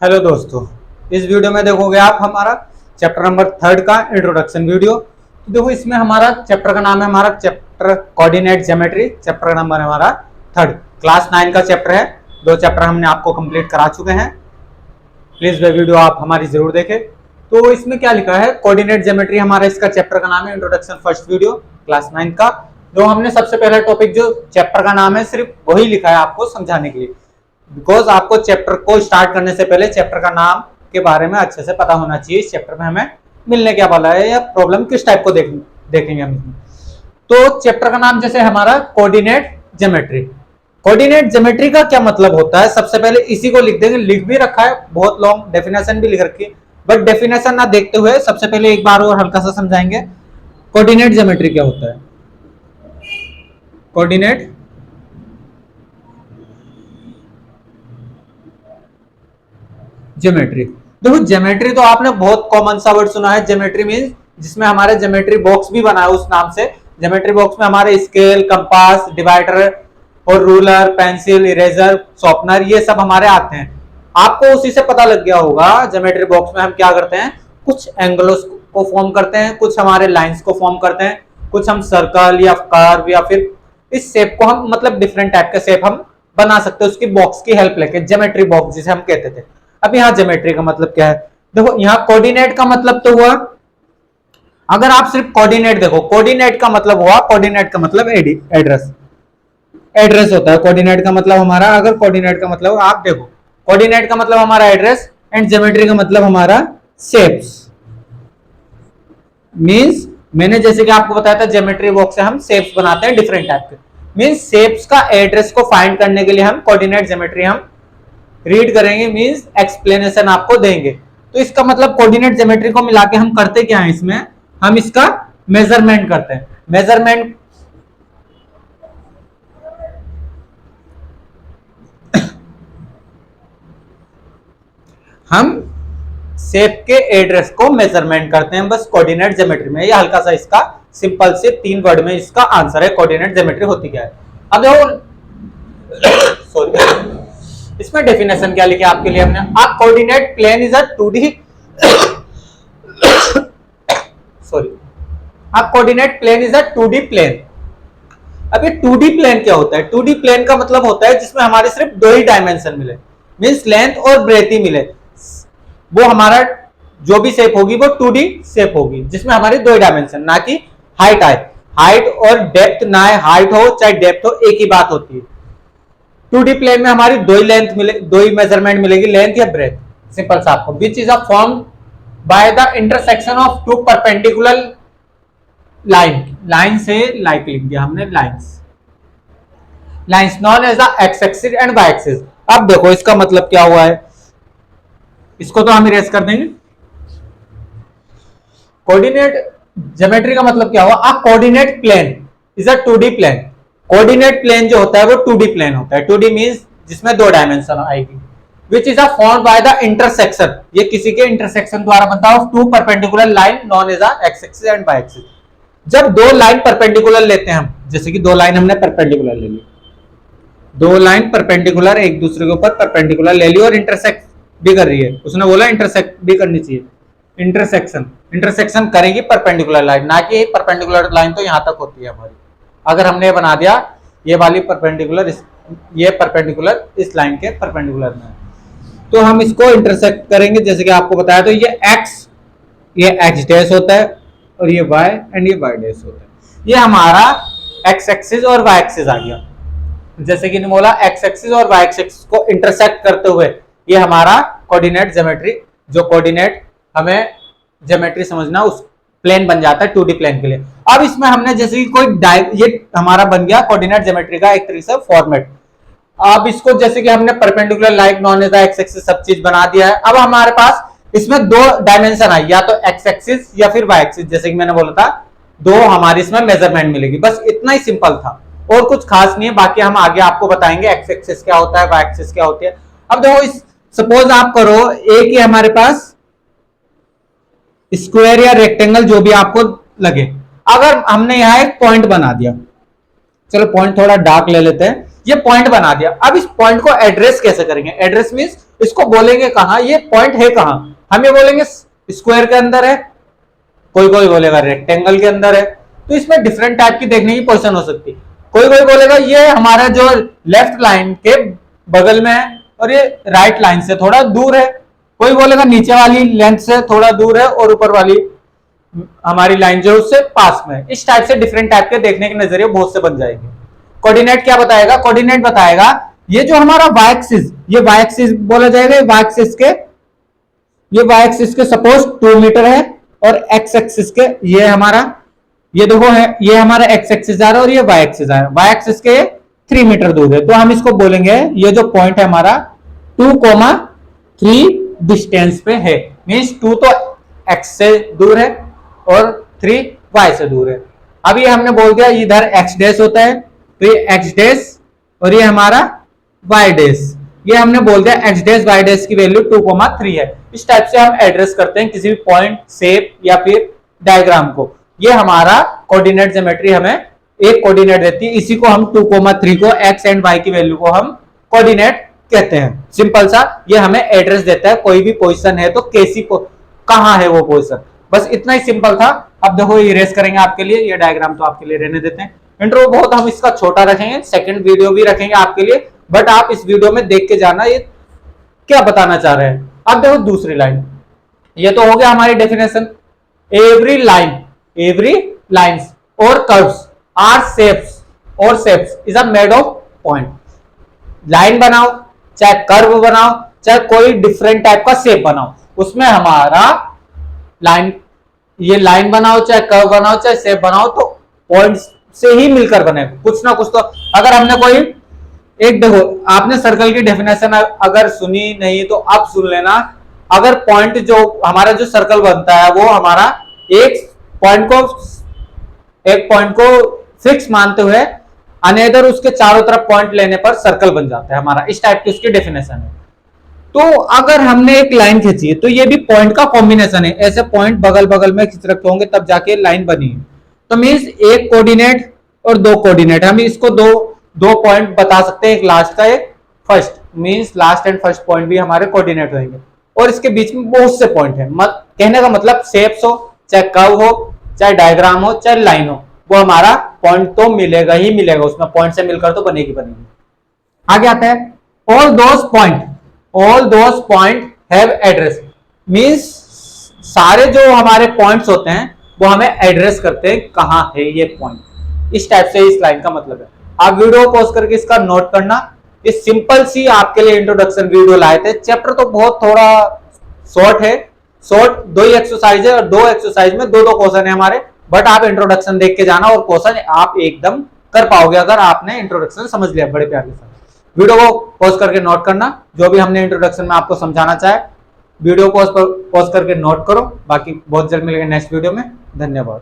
Hello दोस्तों, इस video में देखोगे आप हमारा चैप्टर नंबर 3 का इंट्रोडक्शन वीडियो। तो देखो इसमें हमारा चैप्टर का नाम है हमारा चैप्टर कोऑर्डिनेट ज्योमेट्री। चैप्टर का नंबर हमारा 3 क्लास 9 का चैप्टर है। 2 चैप्टर हमने आपको कंप्लीट करा चुके हैं। प्लीज वह वीडियो आप हमारी जरूर देखें। तो इसमें क्या लिखा है, कोऑर्डिनेट ज्योमेट्री हमारा इसका चैप्टर का नाम है, इंट्रोडक्शन फर्स्ट वीडियो क्लास 9 का। जो हमने सबसे पहला टॉपिक जो चैप्टर का नाम है सिर्फ वही लिखा है आपको समझाने के लिए, बिकॉज आपको चैप्टर को स्टार्ट करने से पहले चैप्टर का नाम के बारे में अच्छे से पता होना चाहिए। इस चैप्टर में हमें मिलने क्या वाला है या प्रॉब्लम किस टाइप को देखेंगे हम इसमें। तो चैप्टर का नाम जैसे हमारा कोऑर्डिनेट ज्योमेट्री। कोऑर्डिनेट ज्योमेट्री का क्या मतलब होता है, सबसे पहले इसी को लिख देंगे। लिख भी रखा है, बहुत लॉन्ग डेफिनेशन भी लिख रखी है, बट डेफिनेशन ना देखते हुए सबसे पहले एक बार और हल्का सा समझाएंगे कोऑर्डिनेट ज्योमेट्री क्या होता है। कोऑर्डिनेट ज्योमेट्री, देखो ज्योमेट्री तो आपने बहुत कॉमन सा वर्ड सुना है। ज्योमेट्री मींस जिसमें हमारे ज्योमेट्री बॉक्स भी बना है उस नाम से। ज्योमेट्री बॉक्स में हमारे स्केल, कंपास, डिवाइडर और रूलर, पेंसिल, इरेजर, शॉर्पनर ये सब हमारे आते हैं। आपको उसी से पता लग गया होगा ज्योमेट्री बॉक्स में हम क्या करते हैं, कुछ एंगलों को फॉर्म करते हैं, कुछ हमारे लाइंस को फॉर्म करते हैं, कुछ हम सर्कल या कर्व या फिर इस शेप को हम मतलब डिफरेंट टाइप के शेप हम बना सकते हैं उसकी बॉक्स की हेल्प लेके, ज्योमेट्री बॉक्स जिसे हम कहते थे। अब यहाँ ज्योमेट्री का मतलब क्या है, देखो यहाँ कोऑर्डिनेट का मतलब तो हुआ, अगर आप सिर्फ कोऑर्डिनेट देखो, कोऑर्डिनेट का मतलब हुआ, कोऑर्डिनेट का मतलब एड्रेस, एड्रेस होता है। कोऑर्डिनेट का मतलब हमारा, अगर कोऑर्डिनेट का मतलब आप देखो, कोऑर्डिनेट का मतलब हमारा एड्रेस एंड ज्योमेट्री का मतलब हमारा शेप्स। मींस मैंने जैसे कि आपको बताया था ज्योमेट्री बॉक्स से हम शेप्स बनाते हैं डिफरेंट टाइप के। मींस शेप्स का एड्रेस को फाइंड करने के लिए हम कोऑर्डिनेट ज्योमेट्री हम रीड करेंगे, मींस एक्सप्लेनेशन आपको देंगे। तो इसका मतलब कोऑर्डिनेट ज्योमेट्री को मिला के हम करते क्या है, इसमें हम इसका मेजरमेंट करते हैं। मेजरमेंट हम शेप के एड्रेस को मेजरमेंट करते हैं बस कोऑर्डिनेट ज्योमेट्री में। ये हल्का सा इसका सिंपल से 3 वर्ड में इसका आंसर है कोऑर्डिनेट ज्योमेट्री होती क्या है। अब देखो सॉरी, इसमें डेफिनेशन क्या लिखा आपके लिए हमने, a coordinate plane is a 2D sorry, a coordinate plane is a 2D plane. अब ये 2D प्लेन क्या होता है, 2D प्लेन का मतलब होता है जिसमें हमारे सिर्फ 2 ही डायमेंशन मिले, मींस लेंथ और ब्रेथ ही मिले। वो हमारा जो भी शेप होगी वो 2D शेप होगी जिसमें हमारी 2 डायमेंशन, ना कि हाइट आए। हाइट और डेप्थ ना हाइट हो चाहे डेप्थ हो एक ही बात होती है। 2D प्लेन में हमारी 2 ही लेंथ मिले, 2 ही मेजरमेंट मिलेगी, लेंथ या ब्रेथ, सिंपल सा आपको। Which is a form by the intersection of 2 perpendicular line, line से लाइक लिख दिया हमने, lines, lines known as the x axis and y axis. अब देखो इसका मतलब क्या हुआ है, इसको तो हम इरेज कर देंगे। कोऑर्डिनेट ज्योमेट्री का मतलब क्या हुआ, a coordinate plane is a 2D plane. Coordinate plane जो होता है वो 2D प्लेन होता है। 2D मींस जिसमें 2 डायमेंशन आएगी। Which is a formed by the intersection, ये किसी के इंटरसेक्शन द्वारा बनता है, of 2 perpendicular line known as a x axis and y axis. जब 2 लाइन परपेंडिकुलर लेते हैं हम, जैसे कि 2 लाइन हमने परपेंडिकुलर ले ली, 2 लाइन परपेंडिकुलर एक दूसरे के ऊपर परपेंडिकुलर ले ली और इंटरसेक्ट भी कर रही है, उसने बोला इंटरसेक्ट भी करनी चाहिए। इंटरसेक्शन, इंटरसेक्शन करेगी परपेंडिकुलर लाइन, ना कि परपेंडिकुलर लाइन तो यहां तक होती है हमारी। अगर हमने बना दिया ये वाली परपेंडिकुलर, ये परपेंडिकुलर इस लाइन के परपेंडिकुलर में, तो हम इसको इंटरसेक्ट करेंगे। जैसे कि आपको बताया, तो ये एक्स डैश होता है और ये वाई एंड ये वाई डैश होता है। ये हमारा एक्स एक्सिस और वाई एक्सिस आ गया। जैसे कि बोला एक्स एक्सिस और वाई एक्सिस को इंटरसेक्ट करते हुए ये हमारा कोऑर्डिनेट ज्योमेट्री, जो कोऑर्डिनेट हमें ज्योमेट्री समझना उस प्लेन बन जाता है 2D प्लेन के लिए। अब इसमें हमने जैसे कि कोई ये हमारा बन गया कोऑर्डिनेट ज्योमेट्री का एक तरीके से फॉर्मेट। अब इसको जैसे कि हमने perpendicular like known as x axis सब चीज बना दिया है। अब हमारे पास इसमें 2 डायमेंशन आई, या तो एक्स एक्सिस या फिर वाई एक्सिस। जैसे कि मैंने बोला था 2 हमारी इसमें मेजरमेंट मिलेगी, बस इतना ही सिंपल था और कुछ खास नहीं है। बाकी हम आगे आपको बताएंगे एक्स एक्सिस क्या होता है, वाई एक्सिस क्या होती है। अब देखो इस सपोज आप करो एक ही हमारे पास स्क्वायर या रेक्टेंगल जो भी आपको लगे, अगर हमने यहां एक पॉइंट बना दिया, चलो पॉइंट थोड़ा डार्क ले लेते हैं, ये पॉइंट बना दिया। अब इस पॉइंट को एड्रेस कैसे करेंगे, एड्रेस मींस इसको बोलेंगे कहाँ, ये पॉइंट है कहाँ, हम ये बोलेंगे स्क्वायर के अंदर है, कोई कोई बोलेगा रेक्टेंगल के अंदर है। तो इसमें डिफरेंट टाइप की देखने की पोजीशन हो सकती है। कोई कोई बोलेगा ये हमारा जो लेफ्ट लाइन के बगल में है और ये राइट लाइन से थोड़ा दूर है। कोई बोलेगा नीचे वाली लेंथ से थोड़ा दूर है और ऊपर वाली हमारी लाइन जो उससे पास में है। इस टाइप से डिफरेंट टाइप के देखने के नजरिए बहुत से बन जाएंगे। कोऑर्डिनेट क्या बताएगा, कोऑर्डिनेट बताएगा ये जो हमारा वाई एक्सिस, ये वाई एक्सिस बोला जाएगा, वाई एक्सिस के, ये वाई एक्सिस के सपोज 2 मीटर है और एक्स एक्सिस के ये हमारा, ये देखो है, ये हमारा एक्स एक्सिस आ रहा है और ये वाई एक्सिस आ रहा है, वाई एक्सिस के 3 मीटर दूर है। तो हम इसको बोलेंगे ये जो पॉइंट है हमारा 2,3 डिस्टेंस पे है। मींस 2 तो एक्स से दूर है और 3 वाई से दूर है। अब ये हमने बोल दिया इधर एक्स डैश होता है, तो ये एक्स डैश और ये हमारा वाई डैश, ये हमने बोल दिया एक्स डैश वाई डैश की वैल्यू 2,3 है। इस टाइप से हम एड्रेस करते हैं किसी भी पॉइंट, शेप या फिर डायग्राम को। ये हमारा कोऑर्डिनेट ज्योमेट्री हमें एक कोऑर्डिनेट देती है, इसी को हम 2,3 को एक्स एंड वाई की वैल्यू को हम कोऑर्डिनेट कहते हैं। सिंपल सा ये हमें एड्रेस देता है, कोई भी पोजीशन है तो कैसी कहां है वो पोजीशन, बस इतना ही सिंपल था। अब देखो इरेज करेंगे आपके लिए, ये डायग्राम तो आपके लिए रहने देते हैं। इंट्रो बहुत हम इसका छोटा रखेंगे, सेकंड वीडियो भी रखेंगे आपके लिए, बट आप इस वीडियो में देख के जाना ये क्या बताना चाह रहे हैं। अब देखो दूसरी लाइन, ये तो हो गया हमारी डेफिनेशन। एवरी लाइंस और कर्व्स आर शेप्स और shapes is a made of point. Line बनाओ चाहे कर्व बनाओ चाहे कोई डिफरेंट टाइप का शेप बनाओ, उसमें हमारा लाइन, ये लाइन बनाओ चाहे कर्व बनाओ चाहे शेप बनाओ तो पॉइंट्स से ही मिलकर बने कुछ ना कुछ। तो अगर हमने कोई एक, देखो आपने सर्कल की डेफिनेशन अगर सुनी नहीं तो अब सुन लेना। अगर पॉइंट जो हमारा जो सर्कल बनता है वो हमारा एक पॉइंट को फिक्स मानते हुए अनेदर उसके चारों तरफ पॉइंट लेने पर सर्कल बन जाता है हमारा, इस टाइप की उसकी डेफिनेशन है। तो अगर हमने एक लाइन खींची है तो ये भी पॉइंट का कॉम्बिनेशन है, ऐसे पॉइंट बगल बगल में खींच रखे होंगे तब जाके लाइन बनी है। तो मींस एक कोऑर्डिनेट और दो कोऑर्डिनेट, हम इसको दो पॉइंट बता सकते हैं, एक लास्ट का एक first, means last and first point भी हमारे कोऑर्डिनेट होंगे। और इसके बीच में बहुत से पॉइंट है, कहने का मतलब शेप्स हो चाहे कर्व हो चाहे डायग्राम हो चाहे लाइन हो, वो हमारा पॉइंट तो मिलेगा ही मिलेगा, उसमें पॉइंट से मिलकर तो बनेगी। आगे आता है all those point have address, means सारे जो हमारे पॉइंट्स होते हैं वो हमें एड्रेस करते हैं कहां है ये पॉइंट। इस टाइप से इस लाइन का मतलब है। आप वीडियो पॉज करके इसका नोट करना। ये सिंपल सी आपके लिए इंट्रोडक्शन वीडियो लाए थे। चैप्टर तो बहुत थोड़ा शॉर्ट है, शॉर्ट 2 ही एक्सरसाइज है और 2 एक्सरसाइज में 2 क्वेश्चन है हमारे, बट आप इंट्रोडक्शन देख के जाना और क्वेश्चन आप एकदम कर पाओगे अगर आपने इंट्रोडक्शन समझ लिया बड़े प्यार के साथ। वीडियो को पॉज करके नोट करना, जो भी हमने इंट्रोडक्शन में आपको समझाना चाहे वीडियो को पॉज करके नोट करो। बाकी बहुत जल्द मिलेंगे नेक्स्ट वीडियो में। धन्यवाद।